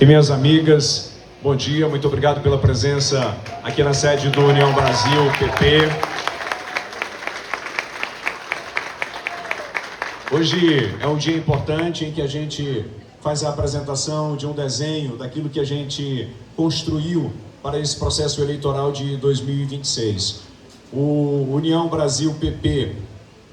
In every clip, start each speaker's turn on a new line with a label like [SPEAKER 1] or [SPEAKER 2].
[SPEAKER 1] E minhas amigas, bom dia, muito obrigado pela presença aqui na sede do União Brasil, PP. Hoje é um dia importante em que a gente faz a apresentação de um desenho daquilo que a gente construiu para esse processo eleitoral de 2026. O União Brasil, PP,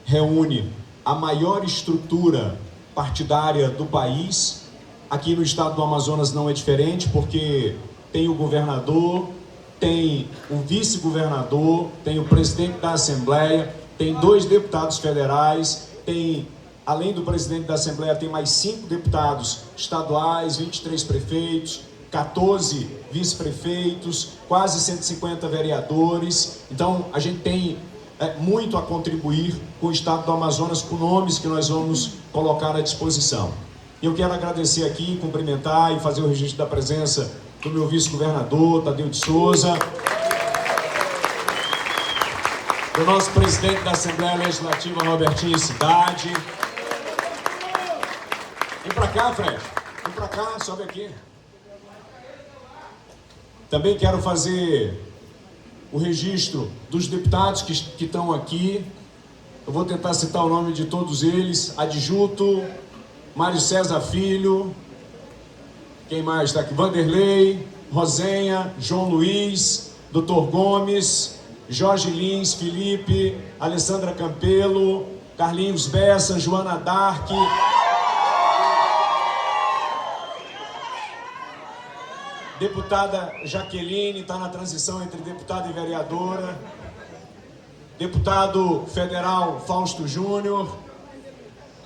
[SPEAKER 1] reúne a maior estrutura partidária do país. Aqui no estado do Amazonas não é diferente, porque tem o governador, tem o vice-governador, tem o presidente da Assembleia, tem 2 deputados federais, tem, além do presidente da Assembleia, tem mais 5 deputados estaduais, 23 prefeitos, 14 vice-prefeitos, quase 150 vereadores. Então, a gente tem muito a contribuir com o estado do Amazonas, com nomes que nós vamos colocar à disposição. Eu quero agradecer aqui, cumprimentar e fazer o registro da presença do meu vice-governador, Tadeu de Souza, do nosso presidente da Assembleia Legislativa, Robertinho Cidade. Vem pra cá, Fred. Vem pra cá, sobe aqui. Também quero fazer o registro dos deputados que estão aqui. Eu vou tentar citar o nome de todos eles. Adjuto Mário César Filho, quem mais está aqui? Vanderlei, Rosenha, João Luiz, Dr. Gomes, Jorge Lins, Felipe, Alessandra Campelo, Carlinhos Bessa, Joana Dark, deputada Jaqueline, está na transição entre deputada e vereadora, deputado federal Fausto Júnior.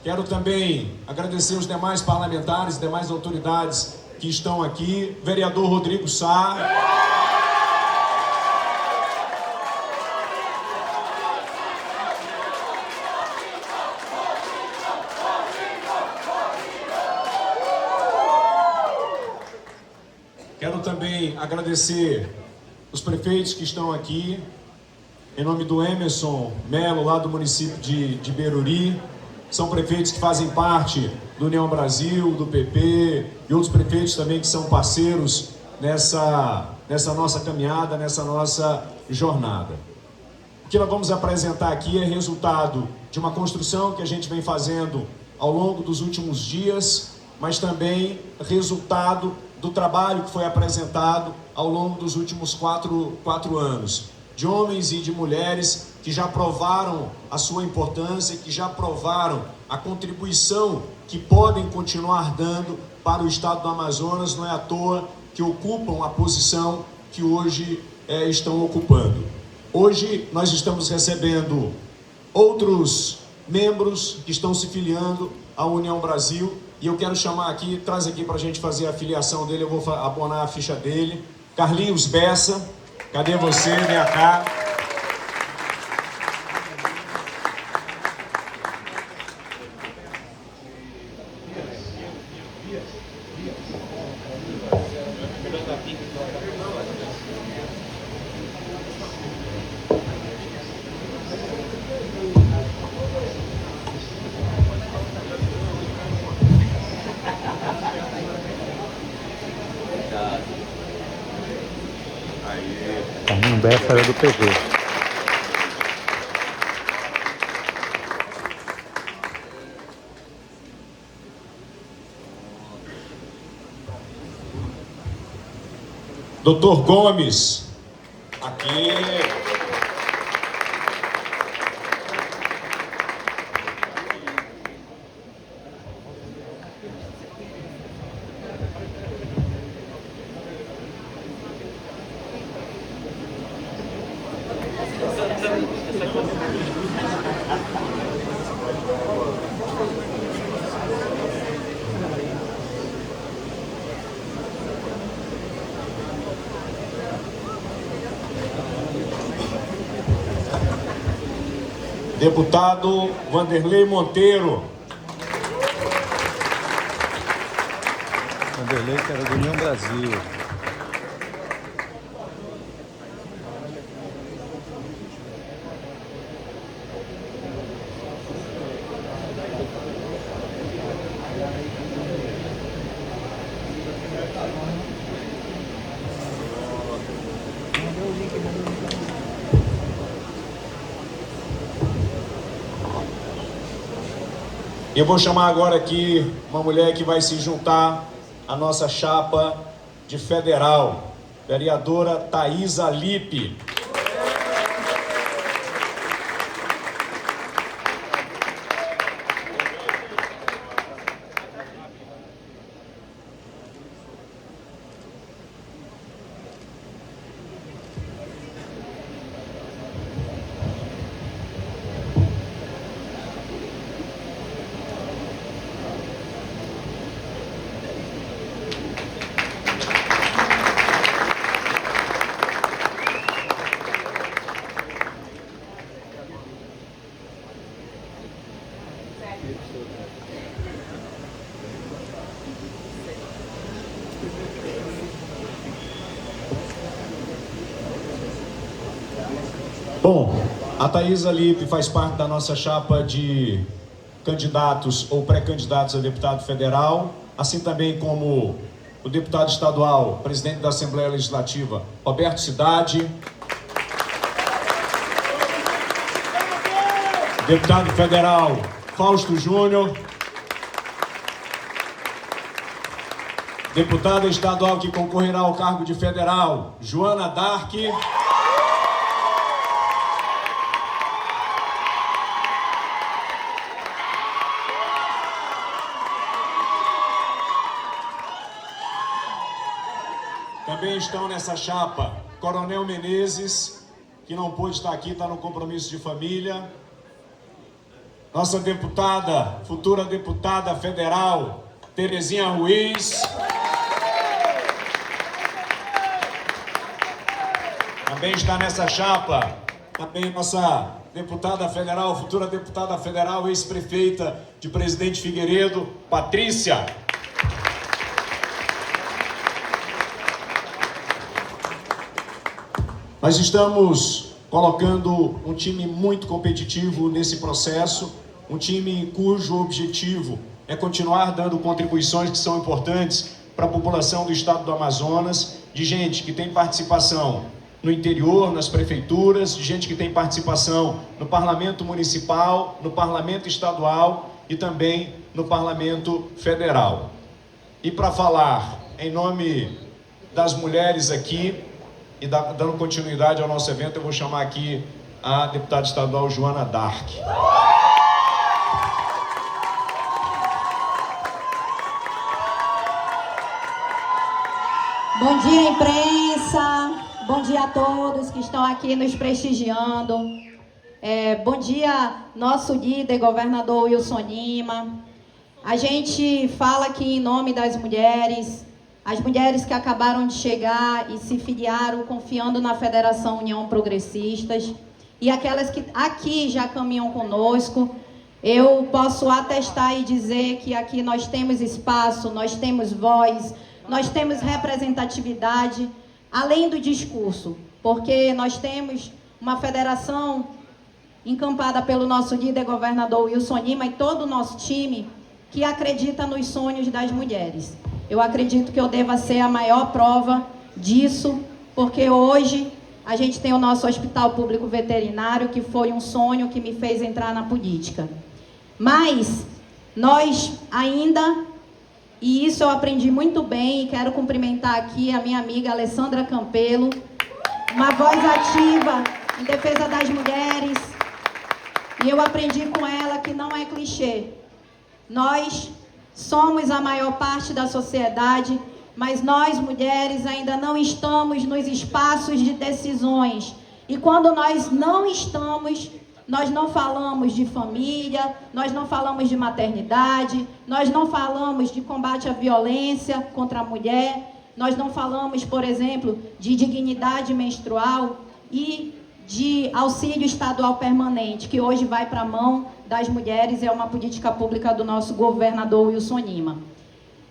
[SPEAKER 1] Quero também agradecer os demais parlamentares, demais autoridades que estão aqui. Vereador Rodrigo Sá. Quero também agradecer os prefeitos que estão aqui, em nome do Emerson Melo, lá do município de Beruri. São prefeitos que fazem parte do União Brasil, do PP e outros prefeitos também que são parceiros nessa nossa caminhada, nessa nossa jornada. O que nós vamos apresentar aqui é resultado de uma construção que a gente vem fazendo ao longo dos últimos dias, mas também resultado do trabalho que foi apresentado ao longo dos últimos quatro anos, de homens e de mulheres que já provaram a sua importância, que já provaram a contribuição que podem continuar dando para o estado do Amazonas. Não é à toa que ocupam a posição que hoje estão ocupando. Hoje nós estamos recebendo outros membros que estão se filiando à União Brasil, e eu quero chamar aqui, traz aqui para a gente fazer a filiação dele, eu vou abonar a ficha dele. Carlinhos Bessa, cadê você? Vem cá.
[SPEAKER 2] Carlinhos Bessa era do PV.
[SPEAKER 1] Dr. Gomes, aqui. Deputado Vanderlei Monteiro.
[SPEAKER 2] Vanderlei, que era do União Brasil.
[SPEAKER 1] Eu vou chamar agora aqui uma mulher que vai se juntar à nossa chapa de federal, vereadora Thaisa Lippe. Bom, a Thaisa Lippe faz parte da nossa chapa de candidatos ou pré-candidatos a deputado federal, assim também como o deputado estadual, presidente da Assembleia Legislativa, Roberto Cidade, deputado federal, Fausto Júnior, deputada estadual que concorrerá ao cargo de federal, Joana Dark, também estão nessa chapa Coronel Menezes, que não pôde estar aqui, está no compromisso de família. Nossa deputada, futura deputada federal, Terezinha Ruiz. Também está nessa chapa, também nossa deputada federal, futura deputada federal, ex-prefeita de Presidente Figueiredo, Patrícia. Nós estamos colocando um time muito competitivo nesse processo, um time cujo objetivo é continuar dando contribuições que são importantes para a população do estado do Amazonas, de gente que tem participação no interior, nas prefeituras, de gente que tem participação no parlamento municipal, no parlamento estadual e também no parlamento federal. E para falar em nome das mulheres aqui, e dando continuidade ao nosso evento, eu vou chamar aqui a deputada estadual Joana Dark.
[SPEAKER 3] Bom dia, imprensa. Bom dia a todos que estão aqui nos prestigiando. Bom dia, nosso líder, governador Wilson Lima. A gente fala aqui em nome das mulheres, as mulheres que acabaram de chegar e se filiaram confiando na Federação União Progressistas e aquelas que aqui já caminham conosco. Eu posso atestar e dizer que aqui nós temos espaço, nós temos voz, nós temos representatividade, além do discurso, porque nós temos uma federação encampada pelo nosso líder governador Wilson Lima e todo o nosso time que acredita nos sonhos das mulheres. Eu acredito que eu deva ser a maior prova disso, porque hoje a gente tem o nosso Hospital Público Veterinário, que foi um sonho que me fez entrar na política. Mas nós ainda, e isso eu aprendi muito bem, e quero cumprimentar aqui a minha amiga Alessandra Campelo, uma voz ativa em defesa das mulheres, e eu aprendi com ela que não é clichê. Nós somos a maior parte da sociedade, mas nós, mulheres, ainda não estamos nos espaços de decisões. E quando nós não estamos, nós não falamos de família, nós não falamos de maternidade, nós não falamos de combate à violência contra a mulher, nós não falamos, por exemplo, de dignidade menstrual e de auxílio estadual permanente, que hoje vai para a mão das mulheres, é uma política pública do nosso governador Wilson Lima.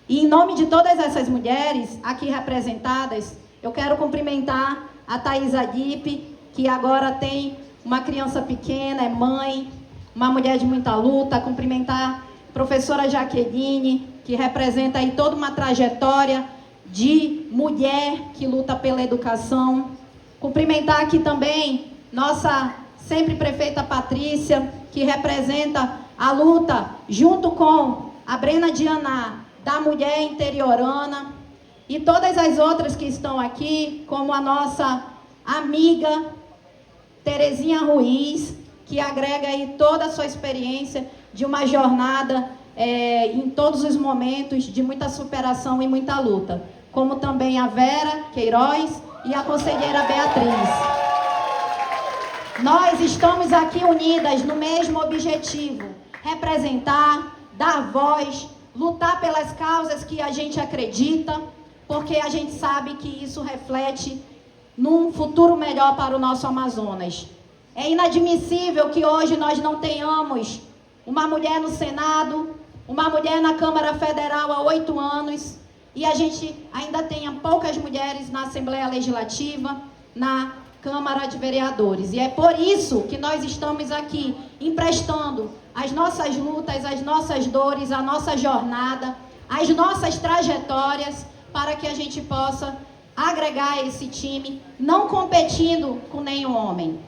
[SPEAKER 3] E em nome de todas essas mulheres aqui representadas, eu quero cumprimentar a Thaisa Lippe, que agora tem uma criança pequena, é mãe, uma mulher de muita luta, cumprimentar a professora Jaqueline, que representa aí toda uma trajetória de mulher que luta pela educação. Cumprimentar aqui também nossa sempre prefeita Patrícia, que representa a luta junto com a Brena Dianá, da mulher interiorana, e todas as outras que estão aqui, como a nossa amiga Terezinha Ruiz, que agrega aí toda a sua experiência de uma jornada em todos os momentos de muita superação e muita luta, como também a Vera Queiroz e a conselheira Beatriz. Nós estamos aqui unidas no mesmo objetivo: representar, dar voz, lutar pelas causas que a gente acredita, porque a gente sabe que isso reflete num futuro melhor para o nosso Amazonas. É inadmissível que hoje nós não tenhamos uma mulher no Senado, uma mulher na Câmara Federal há 8 anos, e a gente ainda tenha poucas mulheres na Assembleia Legislativa, na Câmara de Vereadores. E é por isso que nós estamos aqui emprestando as nossas lutas, as nossas dores, a nossa jornada, as nossas trajetórias, para que a gente possa agregar esse time, não competindo com nenhum homem,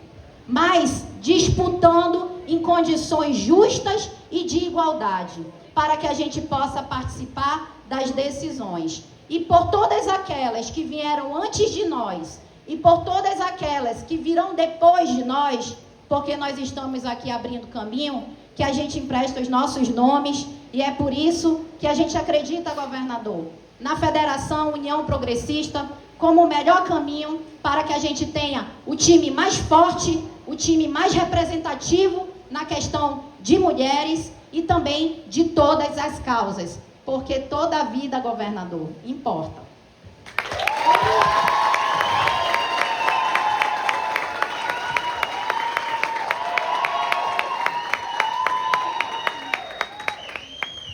[SPEAKER 3] mas disputando em condições justas e de igualdade, para que a gente possa participar das decisões. E por todas aquelas que vieram antes de nós, e por todas aquelas que virão depois de nós, porque nós estamos aqui abrindo caminho, que a gente empresta os nossos nomes, e é por isso que a gente acredita, governador, na Federação União Progressista como o melhor caminho para que a gente tenha o time mais forte, o time mais representativo na questão de mulheres e também de todas as causas, porque toda a vida, governador, importa.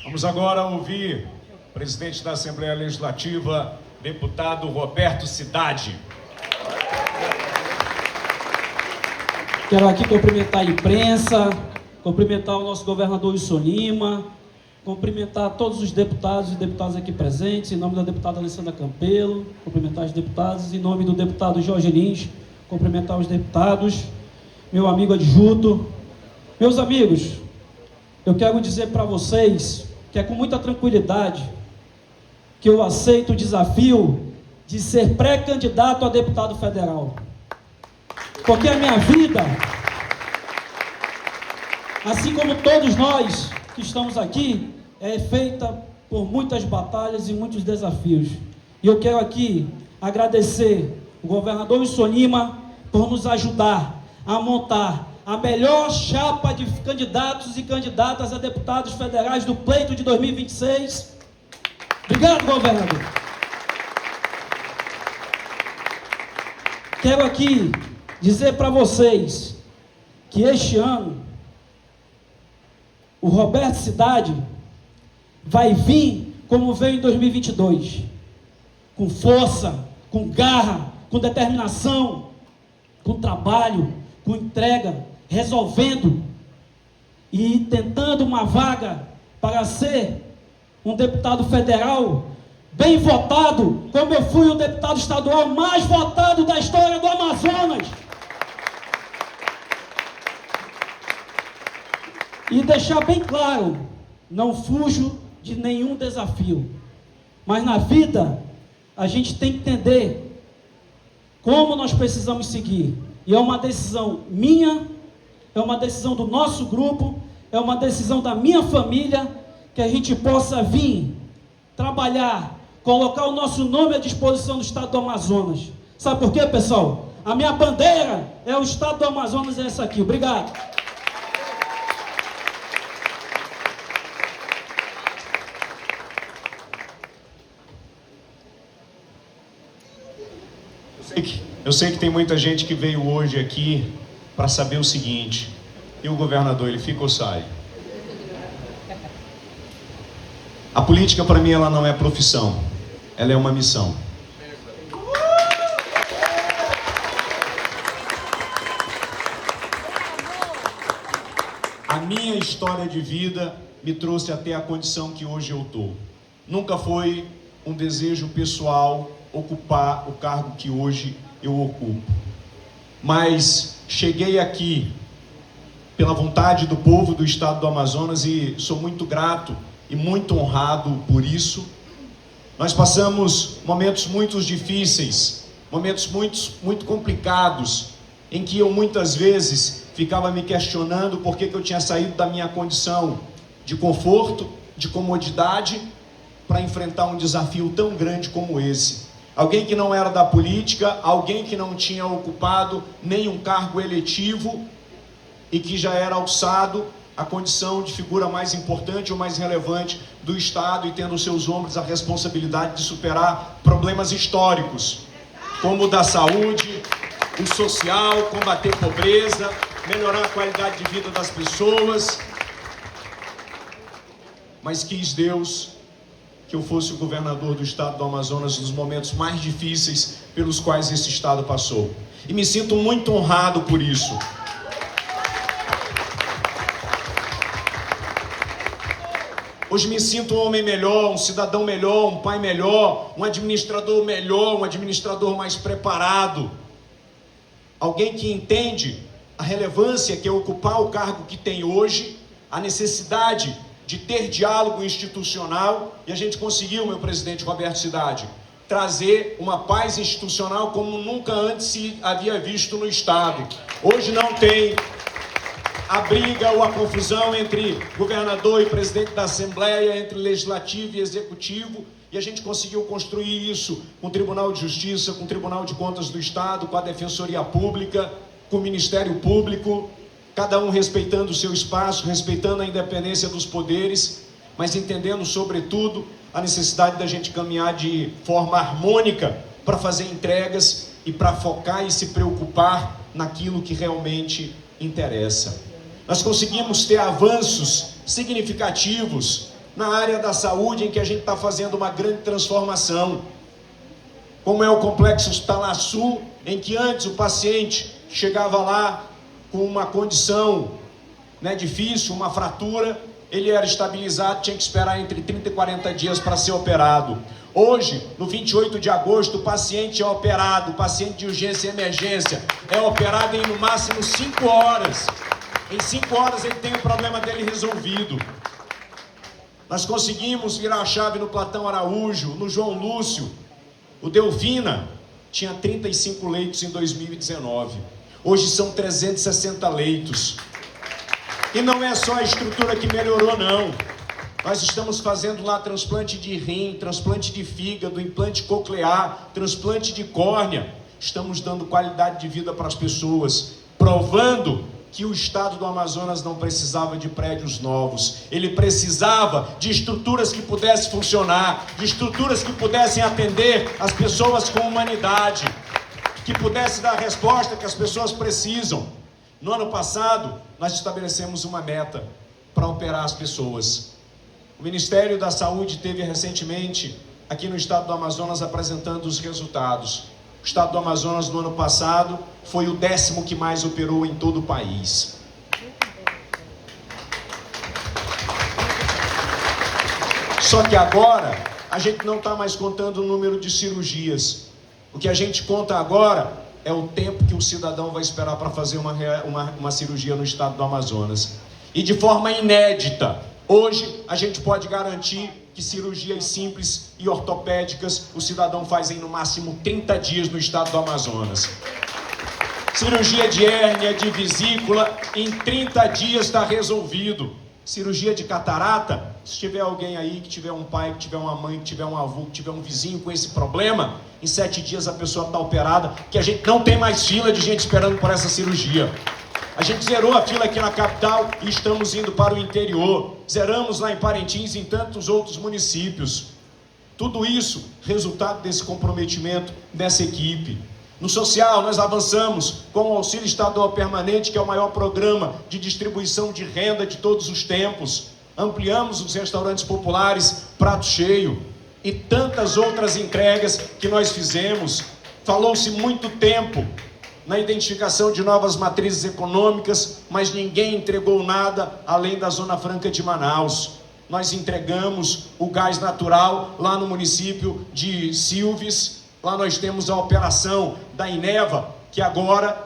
[SPEAKER 1] Vamos agora ouvir o presidente da Assembleia Legislativa, deputado Roberto Cidade.
[SPEAKER 4] Quero aqui cumprimentar a imprensa, cumprimentar o nosso governador Wilson Lima, cumprimentar todos os deputados e deputadas aqui presentes, em nome da deputada Alessandra Campelo, cumprimentar os deputados, em nome do deputado Jorge Lins, cumprimentar os deputados, meu amigo adjunto. Meus amigos, eu quero dizer para vocês que é com muita tranquilidade que eu aceito o desafio de ser pré-candidato a deputado federal. Porque a minha vida, assim como todos nós que estamos aqui, é feita por muitas batalhas e muitos desafios. E eu quero aqui agradecer o governador Wilson Lima por nos ajudar a montar a melhor chapa de candidatos e candidatas a deputados federais do pleito de 2026. Obrigado, governador. Quero aqui dizer para vocês que este ano o Roberto Cidade vai vir como veio em 2022, com força, com garra, com determinação, com trabalho, com entrega, resolvendo e tentando uma vaga para ser um deputado federal bem votado, como eu fui o deputado estadual mais votado da história do Amazonas. E deixar bem claro, não fujo de nenhum desafio, mas na vida a gente tem que entender como nós precisamos seguir, e é uma decisão minha, é uma decisão do nosso grupo, é uma decisão da minha família, que a gente possa vir trabalhar, colocar o nosso nome à disposição do estado do Amazonas. Sabe por quê, pessoal? A minha bandeira é o estado do Amazonas, é essa aqui. Obrigado.
[SPEAKER 1] Eu sei que tem muita gente que veio hoje aqui para saber o seguinte: e o governador, ele fica ou sai? A política, para mim, ela não é profissão, ela é uma missão. A minha história de vida me trouxe até a condição que hoje eu estou. Nunca foi um desejo pessoal ocupar o cargo que hoje eu ocupo. Mas cheguei aqui pela vontade do povo do estado do Amazonas e sou muito grato e muito honrado por isso. Nós passamos momentos muito difíceis, momentos muito complicados, em que eu muitas vezes ficava me questionando por que eu tinha saído da minha condição de conforto, de comodidade, para enfrentar um desafio tão grande como esse. Alguém que não era da política, alguém que não tinha ocupado nenhum cargo eletivo e que já era alçado à condição de figura mais importante ou mais relevante do Estado e tendo nos seus ombros a responsabilidade de superar problemas históricos, como o da saúde, o social, combater pobreza, melhorar a qualidade de vida das pessoas. Mas quis Deus que eu fosse o governador do estado do Amazonas nos momentos mais difíceis pelos quais esse estado passou. E me sinto muito honrado por isso. Hoje me sinto um homem melhor, um cidadão melhor, um pai melhor, um administrador melhor, um administrador mais preparado. Alguém que entende a relevância que é ocupar o cargo que tem hoje, a necessidade de ter diálogo institucional, e a gente conseguiu, meu presidente Roberto Cidade, trazer uma paz institucional como nunca antes se havia visto no Estado. Hoje não tem a briga ou a confusão entre governador e presidente da Assembleia, entre legislativo e executivo, e a gente conseguiu construir isso com o Tribunal de Justiça, com o Tribunal de Contas do Estado, com a Defensoria Pública, com o Ministério Público, cada um respeitando o seu espaço, respeitando a independência dos poderes, mas entendendo, sobretudo, a necessidade da gente caminhar de forma harmônica para fazer entregas e para focar e se preocupar naquilo que realmente interessa. Nós conseguimos ter avanços significativos na área da saúde, em que a gente está fazendo uma grande transformação, como é o Complexo Hospitalar Sul, em que antes o paciente chegava lá com uma condição difícil, uma fratura, ele era estabilizado, tinha que esperar entre 30 e 40 dias para ser operado. Hoje, no 28 de agosto, o paciente é operado, o paciente de urgência e emergência é operado em no máximo 5 horas. Em 5 horas ele tem o problema dele resolvido. Nós conseguimos virar a chave no Platão Araújo, no João Lúcio. O Delfina tinha 35 leitos em 2019. Hoje são 360 leitos. E não é só a estrutura que melhorou, não. Nós estamos fazendo lá transplante de rim, transplante de fígado, implante coclear, transplante de córnea. Estamos dando qualidade de vida para as pessoas, provando que o estado do Amazonas não precisava de prédios novos. Ele precisava de estruturas que pudessem funcionar, de estruturas que pudessem atender as pessoas com humanidade, que pudesse dar a resposta que as pessoas precisam. No ano passado, nós estabelecemos uma meta para operar as pessoas. O Ministério da Saúde teve recentemente, aqui no estado do Amazonas, apresentando os resultados. O estado do Amazonas, no ano passado, foi o 10º que mais operou em todo o país. Só que agora, a gente não está mais contando o número de cirurgias. O que a gente conta agora é o tempo que o cidadão vai esperar para fazer uma cirurgia no estado do Amazonas. E de forma inédita, hoje a gente pode garantir que cirurgias simples e ortopédicas o cidadão faz em no máximo 30 dias no estado do Amazonas. Cirurgia de hérnia, de vesícula, em 30 dias está resolvido. Cirurgia de catarata, se tiver alguém aí que tiver um pai, que tiver uma mãe, que tiver um avô, que tiver um vizinho com esse problema, em 7 dias a pessoa está operada, que a gente não tem mais fila de gente esperando por essa cirurgia. A gente zerou a fila aqui na capital e estamos indo para o interior. Zeramos lá em Parintins e em tantos outros municípios. Tudo isso resultado desse comprometimento dessa equipe. No social, nós avançamos com o Auxílio Estadual Permanente, que é o maior programa de distribuição de renda de todos os tempos. Ampliamos os restaurantes populares, prato cheio, e tantas outras entregas que nós fizemos. Falou-se muito tempo na identificação de novas matrizes econômicas, mas ninguém entregou nada além da Zona Franca de Manaus. Nós entregamos o gás natural lá no município de Silves. Lá nós temos a operação da Ineva, que agora,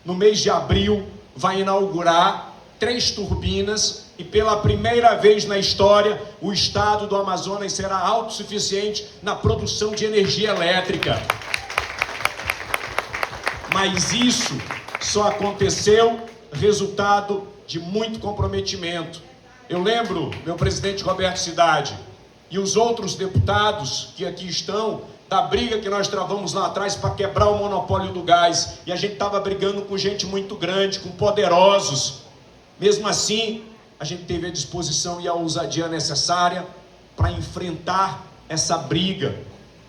[SPEAKER 1] no mês de abril, vai inaugurar 3 turbinas e pela primeira vez na história o estado do Amazonas será autossuficiente na produção de energia elétrica. Mas isso só aconteceu resultado de muito comprometimento. Eu lembro, meu presidente Roberto Cidade e os outros deputados que aqui estão, da briga que nós travamos lá atrás para quebrar o monopólio do gás. E a gente estava brigando com gente muito grande, com poderosos. Mesmo assim, a gente teve a disposição e a ousadia necessária para enfrentar essa briga.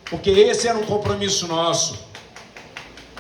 [SPEAKER 1] Porque esse era um compromisso nosso.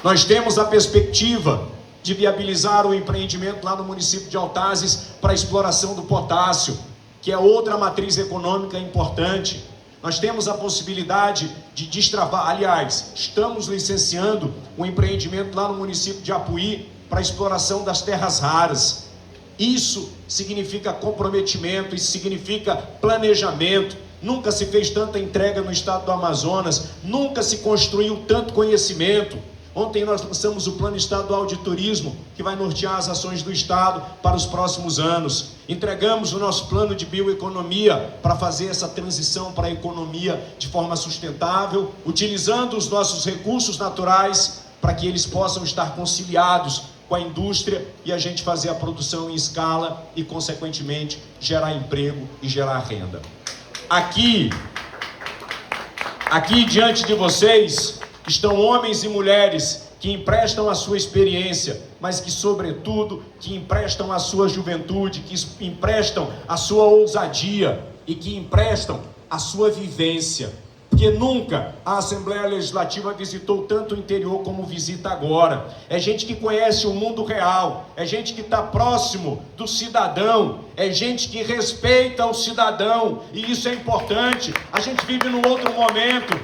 [SPEAKER 1] Nós temos a perspectiva de viabilizar o empreendimento lá no município de Altazes para a exploração do potássio, que é outra matriz econômica importante. Nós temos a possibilidade de destravar, aliás, estamos licenciando um empreendimento lá no município de Apuí para a exploração das terras raras. Isso significa comprometimento, isso significa planejamento. Nunca se fez tanta entrega no estado do Amazonas, nunca se construiu tanto conhecimento. Ontem nós lançamos o Plano Estadual de Turismo, que vai nortear as ações do Estado para os próximos anos. Entregamos o nosso plano de bioeconomia para fazer essa transição para a economia de forma sustentável, utilizando os nossos recursos naturais para que eles possam estar conciliados com a indústria e a gente fazer a produção em escala e, consequentemente, gerar emprego e gerar renda. Aqui diante de vocês estão homens e mulheres que emprestam a sua experiência, mas que, sobretudo, que emprestam a sua juventude, que emprestam a sua ousadia e que emprestam a sua vivência. Porque nunca a Assembleia Legislativa visitou tanto o interior como visita agora. É gente que conhece o mundo real, é gente que está próximo do cidadão, é gente que respeita o cidadão, e isso é importante. A gente vive num outro momento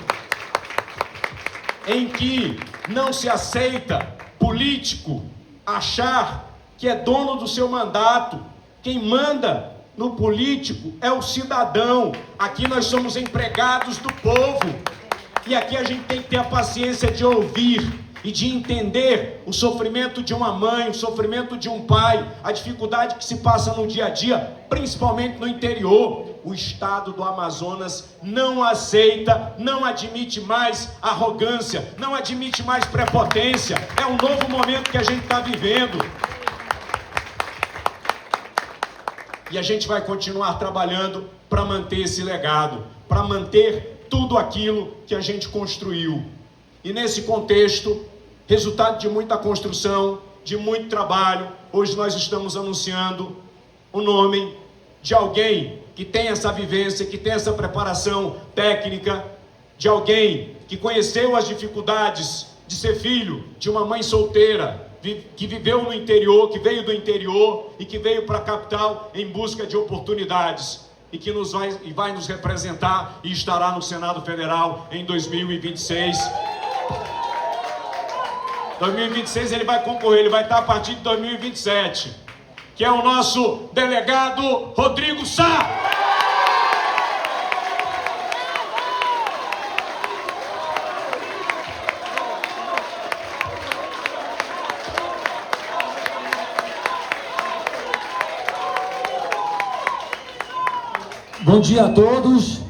[SPEAKER 1] em que não se aceita político achar que é dono do seu mandato. Quem manda no político é o cidadão. Aqui nós somos empregados do povo. E aqui a gente tem que ter a paciência de ouvir e de entender o sofrimento de uma mãe, o sofrimento de um pai, a dificuldade que se passa no dia a dia, principalmente no interior. O estado do Amazonas não aceita, não admite mais arrogância, não admite mais prepotência. É um novo momento que a gente está vivendo. E a gente vai continuar trabalhando para manter esse legado, para manter tudo aquilo que a gente construiu. E nesse contexto, resultado de muita construção, de muito trabalho, hoje nós estamos anunciando o nome de alguém que tem essa vivência, que tem essa preparação técnica, de alguém que conheceu as dificuldades de ser filho de uma mãe solteira, que viveu no interior, que veio do interior e que veio para a capital em busca de oportunidades e que vai nos representar e estará no Senado Federal em 2026. 2026 ele vai concorrer, ele vai estar a partir de 2027, que é o nosso delegado Rodrigo Sá.
[SPEAKER 5] Bom dia a todos.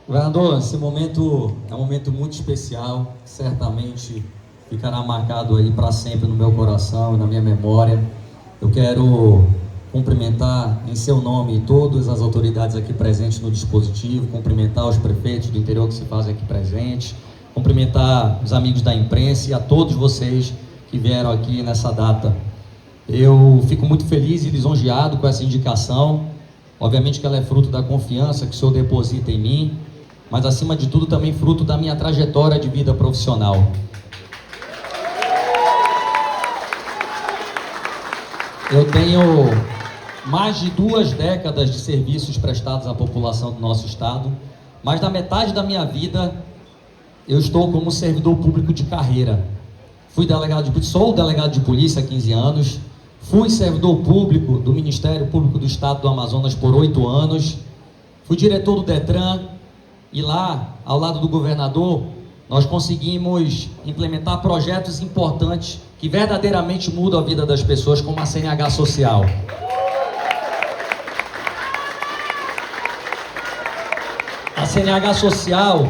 [SPEAKER 5] Governador, esse momento é um momento muito especial, certamente ficará marcado aí para sempre no meu coração e na minha memória. Eu quero cumprimentar em seu nome todas as autoridades aqui presentes no dispositivo, cumprimentar os prefeitos do interior que se fazem aqui presentes, cumprimentar os amigos da imprensa e a todos vocês que vieram aqui nessa data. Eu fico muito feliz e lisonjeado com essa indicação. Obviamente que ela é fruto da confiança que o senhor deposita em mim, mas acima de tudo também fruto da minha trajetória de vida profissional. Eu tenho mais de 2 décadas de serviços prestados à população do nosso estado. Mais da metade da minha vida eu estou como servidor público de carreira. Sou delegado de polícia há 15 anos, fui servidor público do Ministério Público do Estado do Amazonas por 8 anos, fui diretor do Detran e lá, ao lado do governador, nós conseguimos implementar projetos importantes que verdadeiramente mudam a vida das pessoas, como a CNH Social. A CNH Social,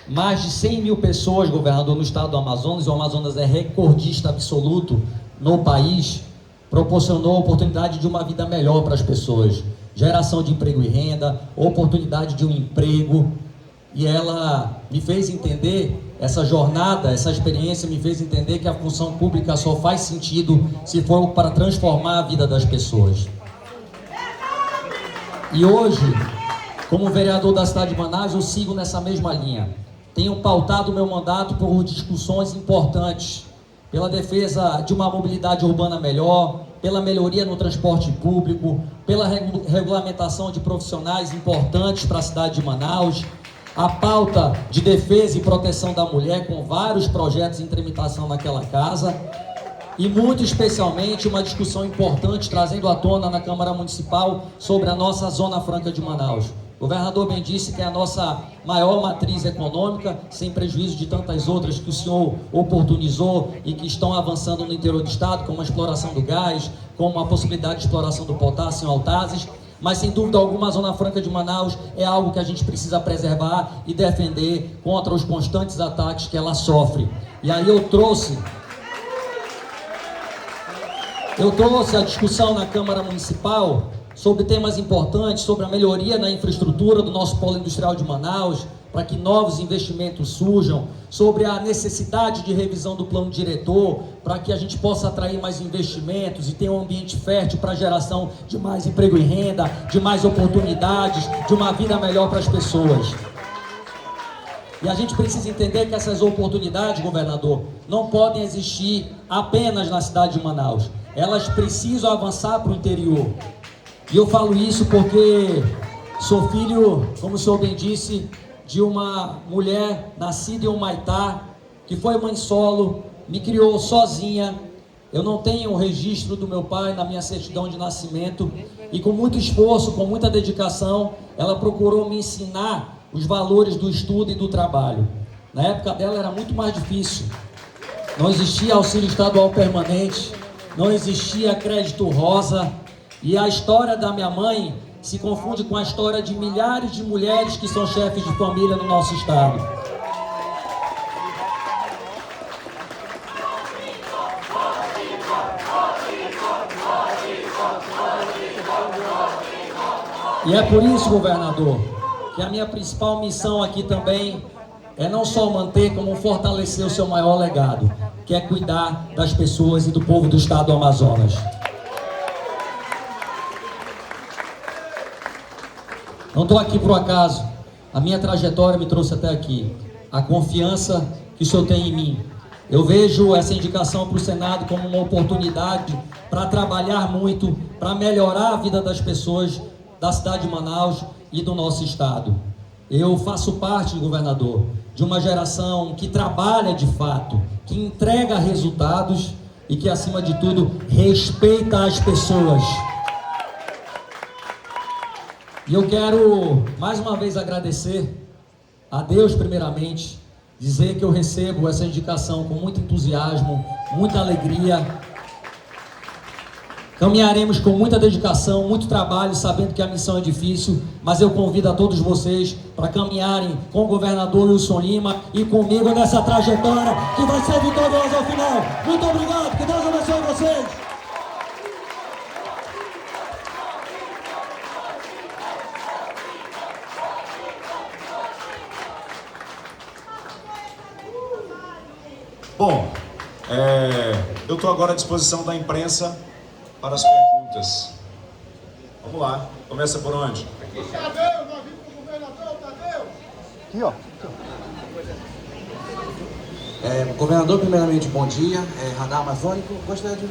[SPEAKER 5] mais de 100 mil pessoas, governador, no estado do Amazonas, e o Amazonas é recordista absoluto no país, proporcionou a oportunidade de uma vida melhor para as pessoas, geração de emprego e renda, oportunidade de um emprego, e ela me fez entender, essa jornada, essa experiência me fez entender que a função pública só faz sentido se for para transformar a vida das pessoas. E hoje, como vereador da cidade de Manaus, eu sigo nessa mesma linha. Tenho pautado o meu mandato por discussões importantes, pela defesa de uma mobilidade urbana melhor, pela melhoria no transporte público, pela regulamentação de profissionais importantes para a cidade de Manaus, a pauta de defesa e proteção da mulher, com vários projetos em tramitação naquela casa, e muito especialmente uma discussão importante trazendo à tona na Câmara Municipal sobre a nossa Zona Franca de Manaus. O governador bem disse que é a nossa maior matriz econômica, sem prejuízo de tantas outras que o senhor oportunizou e que estão avançando no interior do estado, como a exploração do gás, como a possibilidade de exploração do potássio em Altazes. Mas, sem dúvida alguma, a Zona Franca de Manaus é algo que a gente precisa preservar e defender contra os constantes ataques que ela sofre. E aí eu trouxe a discussão na Câmara Municipal sobre temas importantes, sobre a melhoria na infraestrutura do nosso polo industrial de Manaus, para que novos investimentos surjam, sobre a necessidade de revisão do plano diretor, para que a gente possa atrair mais investimentos e ter um ambiente fértil para a geração de mais emprego e renda, de mais oportunidades, de uma vida melhor para as pessoas. E a gente precisa entender que essas oportunidades, governador, não podem existir apenas na cidade de Manaus. Elas precisam avançar para o interior. E eu falo isso porque sou filho, como o senhor bem disse, de uma mulher nascida em Humaitá, que foi mãe solo, me criou sozinha. Eu não tenho o registro do meu pai na minha certidão de nascimento, e com muito esforço, com muita dedicação, ela procurou me ensinar os valores do estudo e do trabalho. Na época dela era muito mais difícil. Não existia auxílio estadual permanente, não existia crédito rosa, e a história da minha mãe se confunde com a história de milhares de mulheres que são chefes de família no nosso estado. E é por isso, governador, que a minha principal missão aqui também é não só manter, como fortalecer o seu maior legado, que é cuidar das pessoas e do povo do estado do Amazonas. Não estou aqui por acaso. A minha trajetória me trouxe até aqui. A confiança que o senhor tem em mim. Eu vejo essa indicação para o Senado como uma oportunidade para trabalhar muito, para melhorar a vida das pessoas da cidade de Manaus e do nosso estado. Eu faço parte, governador, de uma geração que trabalha de fato, que entrega resultados e que, acima de tudo, respeita as pessoas. E eu quero, mais uma vez, agradecer a Deus, primeiramente, dizer que eu recebo essa indicação com muito entusiasmo, muita alegria. Caminharemos com muita dedicação, muito trabalho, sabendo que a missão é difícil, mas eu convido a todos vocês para caminharem com o governador Wilson Lima e comigo nessa trajetória que vai ser vitoriosa ao final. Muito obrigado, que Deus abençoe vocês.
[SPEAKER 1] Bom, eu estou agora à disposição da imprensa para as perguntas. Vamos lá, começa por onde?
[SPEAKER 6] Tadeu, nós vimos com o governador, Tadeu.
[SPEAKER 2] Aqui, ó.
[SPEAKER 7] Governador, primeiramente, bom dia. Radar Amazônico. Gostaria de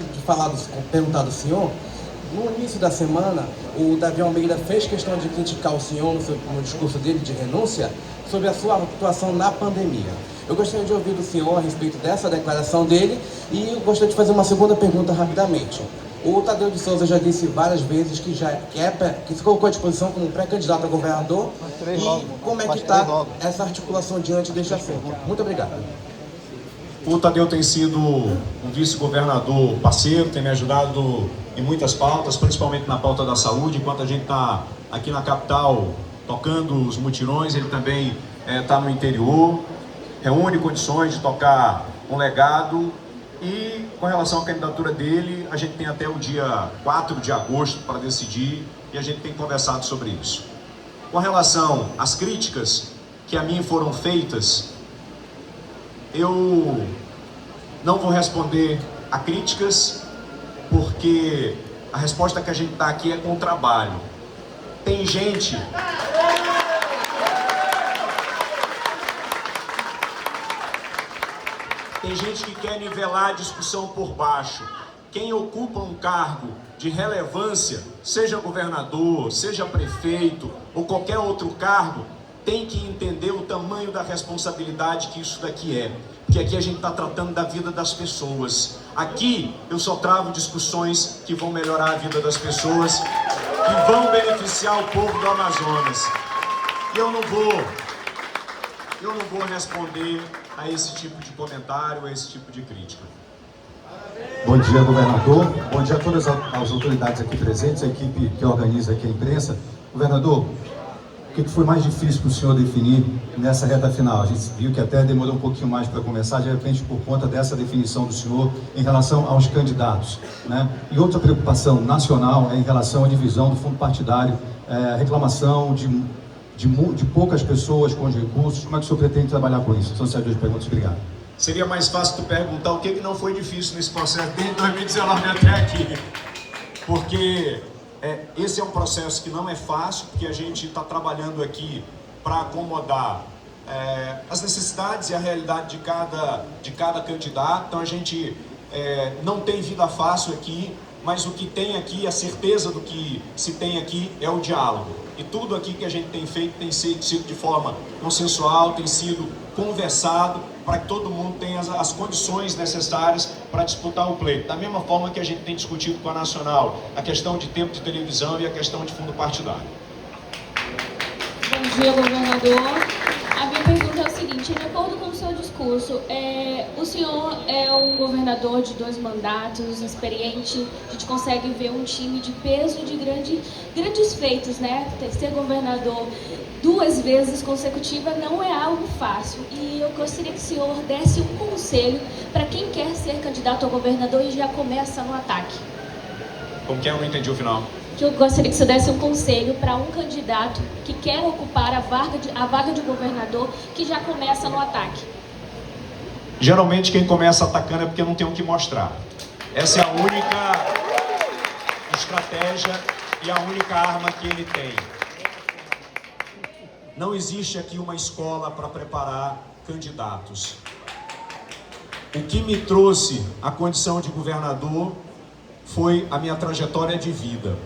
[SPEAKER 7] perguntar do senhor. No início da semana, o Davi Almeida fez questão de criticar o senhor no discurso dele de renúncia sobre a sua atuação na pandemia. Eu gostaria de ouvir do senhor a respeito dessa declaração dele e eu gostaria de fazer uma segunda pergunta rapidamente. O Tadeu de Souza já disse várias vezes que se colocou à disposição como pré-candidato a governador. E como é que está essa articulação diante deste assunto? Muito obrigado.
[SPEAKER 1] O Tadeu tem sido um vice-governador parceiro, tem me ajudado em muitas pautas, principalmente na pauta da saúde. Enquanto a gente está aqui na capital tocando os mutirões, ele também está no interior, reúne condições de tocar um legado. E com relação à candidatura dele, a gente tem até o dia 4 de agosto para decidir e a gente tem conversado sobre isso. Com relação às críticas que a mim foram feitas, eu não vou responder a críticas, porque a resposta que a gente dá aqui é com o trabalho. Tem gente que quer nivelar a discussão por baixo. Quem ocupa um cargo de relevância, seja governador, seja prefeito ou qualquer outro cargo, tem que entender o tamanho da responsabilidade que isso daqui é. Porque aqui a gente está tratando da vida das pessoas. Aqui eu só travo discussões que vão melhorar a vida das pessoas, que vão beneficiar o povo do Amazonas. E eu não vou responder a esse tipo de comentário, a esse tipo de crítica.
[SPEAKER 8] Bom dia, governador. Bom dia a todas as autoridades aqui presentes, a equipe que organiza aqui a imprensa. Governador, o que foi mais difícil para o senhor definir nessa reta final? A gente viu que até demorou um pouquinho mais para começar, de repente por conta dessa definição do senhor em relação aos candidatos, né? E outra preocupação nacional é em relação à divisão do fundo partidário, a reclamação de poucas pessoas com os recursos. Como é que o senhor pretende trabalhar com isso? São essas duas perguntas. Obrigado.
[SPEAKER 1] Seria mais fácil tu perguntar o que não foi difícil nesse processo desde 2019 até aqui. Porque esse é um processo que não é fácil, porque a gente está trabalhando aqui para acomodar as necessidades e a realidade de cada candidato. Então a gente não tem vida fácil aqui, mas o que tem aqui, a certeza do que se tem aqui é o diálogo. E tudo aqui que a gente tem feito tem sido de forma consensual, tem sido conversado para que todo mundo tenha as condições necessárias para disputar o pleito. Da mesma forma que a gente tem discutido com a Nacional a questão de tempo de televisão e a questão de fundo partidário.
[SPEAKER 9] Bom dia, governador. A minha pergunta é o seguinte: de acordo com o seu discurso, o senhor é um governador de 2 mandatos, experiente, a gente consegue ver um time de peso e de grandes feitos, né? Ser governador 2 vezes consecutivas não é algo fácil. E eu gostaria que o senhor desse um conselho para quem quer ser candidato a governador e já começa no ataque.
[SPEAKER 1] Como que é? Eu não entendi o final.
[SPEAKER 9] Que eu gostaria que você desse um conselho para um candidato que quer ocupar a vaga de governador, que já começa no ataque.
[SPEAKER 1] Geralmente quem começa atacando é porque não tem o que mostrar. Essa é a única estratégia e a única arma que ele tem. Não existe aqui uma escola para preparar candidatos. O que me trouxe a condição de governador foi a minha trajetória de vida.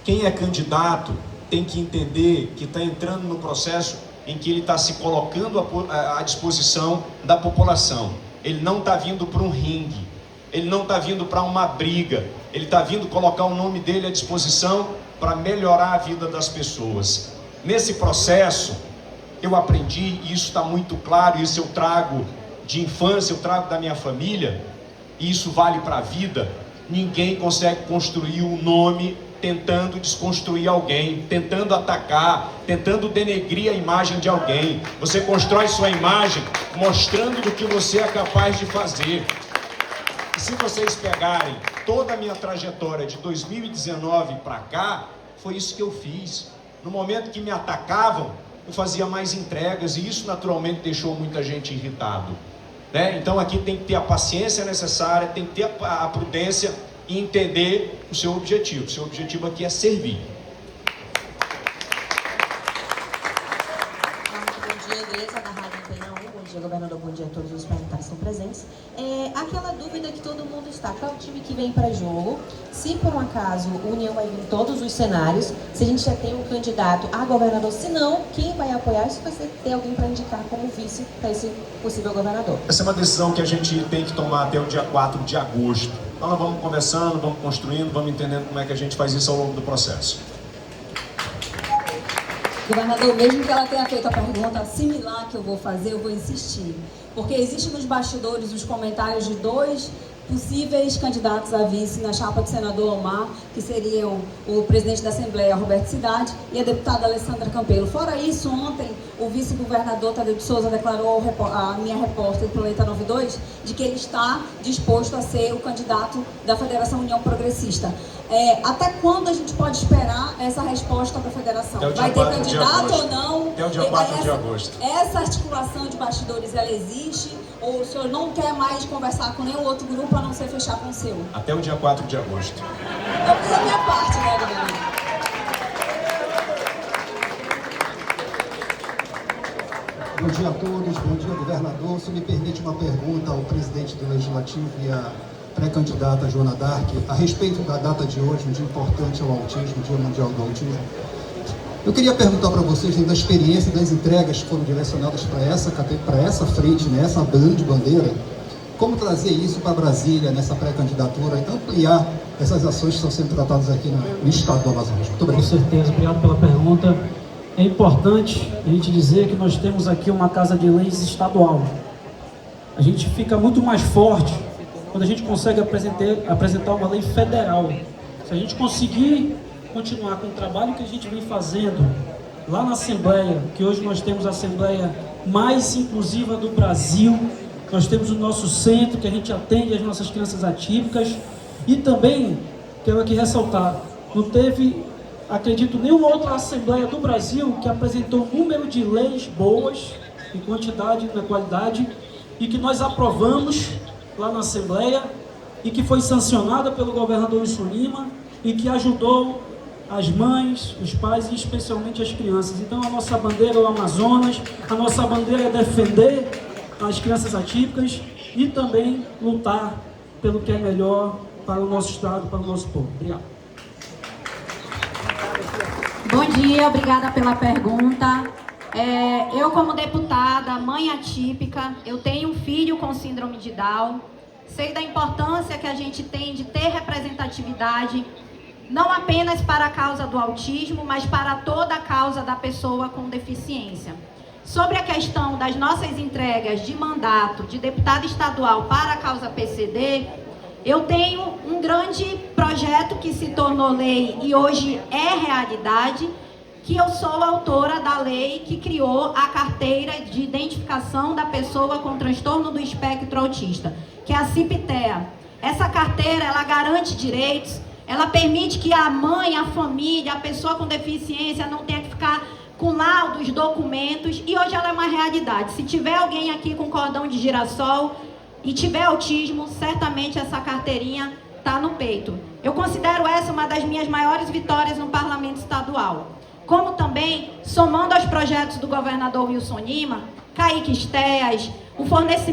[SPEAKER 1] Quem é candidato tem que entender que está entrando no processo em que ele está se colocando à disposição da população. Ele não está vindo para um ringue, ele não está vindo para uma briga, ele está vindo colocar o nome dele à disposição para melhorar a vida das pessoas. Nesse processo, eu aprendi, e isso está muito claro, isso eu trago de infância, eu trago da minha família, e isso vale para a vida. Ninguém consegue construir um nome tentando desconstruir alguém, tentando atacar, tentando denegrir a imagem de alguém. Você constrói sua imagem mostrando do que você é capaz de fazer. E se vocês pegarem toda a minha trajetória de 2019 para cá, foi isso que eu fiz. No momento que me atacavam, eu fazia mais entregas, e isso naturalmente deixou muita gente irritado, né? Então aqui tem que ter a paciência necessária, tem que ter a prudência e entender o seu objetivo. O seu objetivo aqui é servir.
[SPEAKER 10] Bom dia, Graça, da Rádio Antena 1. Bom dia, governador. Bom dia a todos os parlamentares que estão presentes. Aquela dúvida que todo mundo está: qual é o time que vem para jogo? Se por um acaso o União vai vir em todos os cenários, se a gente já tem um candidato a governador, se não, quem vai apoiar? Se você tem alguém para indicar como vice para esse possível governador.
[SPEAKER 1] Essa é uma decisão que a gente tem que tomar até o dia 4 de agosto. Então nós vamos conversando, vamos construindo, vamos entendendo como é que a gente faz isso ao longo do processo.
[SPEAKER 10] Governador, mesmo que ela tenha feito a pergunta similar que eu vou fazer, eu vou insistir. Porque existem nos bastidores os comentários de dois possíveis candidatos a vice na chapa do senador Omar, que seriam o presidente da Assembleia, Roberto Cidade, e a deputada Alessandra Campelo. Fora isso, ontem, o vice-governador Tadeu de Souza declarou a minha repórter do Planeta 92 de que ele está disposto a ser o candidato da Federação União Progressista. Até quando a gente pode esperar essa resposta da federação? Vai ter candidato ou não?
[SPEAKER 1] Até o dia 4 de agosto.
[SPEAKER 10] Essa articulação de bastidores, ela existe? Ou o senhor não quer mais conversar com nenhum outro grupo a não ser fechar com o seu?
[SPEAKER 1] Até o dia 4 de agosto.
[SPEAKER 10] Eu fiz a minha parte, né, governador?
[SPEAKER 8] Bom dia a todos, bom dia, governador. Se me permite uma pergunta ao presidente do Legislativo e à pré-candidata Joana Dark, a respeito da data de hoje, um dia importante ao autismo, Dia Mundial do Autismo. Eu queria perguntar para vocês, da experiência das entregas que foram direcionadas para essa frente, né, essa grande bandeira, como trazer isso para Brasília, nessa pré-candidatura, e ampliar essas ações que estão sendo tratadas aqui no estado do Amazonas. Muito obrigado.
[SPEAKER 4] Com certeza, obrigado pela pergunta. É importante a gente dizer que nós temos aqui uma Casa de Leis estadual. A gente fica muito mais forte quando a gente consegue apresentar uma lei federal. Se a gente conseguir continuar com o trabalho que a gente vem fazendo lá na Assembleia, que hoje nós temos a Assembleia mais inclusiva do Brasil, nós temos o nosso centro que a gente atende as nossas crianças atípicas, e também quero aqui ressaltar, não teve, acredito, nenhuma outra Assembleia do Brasil que apresentou um número de leis boas, em quantidade e na qualidade, e que nós aprovamos lá na Assembleia, e que foi sancionada pelo governador Wilson Lima, e que ajudou as mães, os pais e especialmente as crianças. Então a nossa bandeira é o Amazonas, a nossa bandeira é defender as crianças atípicas e também lutar pelo que é melhor para o nosso estado, para o nosso povo. Obrigado.
[SPEAKER 3] Bom dia, obrigada pela pergunta. Eu, como deputada, mãe atípica, eu tenho um filho com síndrome de Down, sei da importância que a gente tem de ter representatividade, não apenas para a causa do autismo, mas para toda a causa da pessoa com deficiência. Sobre a questão das nossas entregas de mandato de deputado estadual para a causa PCD, eu tenho um grande projeto que se tornou lei e hoje é realidade, que eu sou autora da lei que criou a carteira de identificação da pessoa com transtorno do espectro autista, que é a CIPTEA. Essa carteira, ela garante direitos, ela permite que a mãe, a família, a pessoa com deficiência não tenha que ficar com laudos, documentos, e hoje ela é uma realidade. Se tiver alguém aqui com cordão de girassol e tiver autismo, certamente essa carteirinha está no peito. Eu considero essa uma das minhas maiores vitórias no Parlamento Estadual. Como também, somando aos projetos do governador Wilson Lima, Caíque Estéas, o fornecimento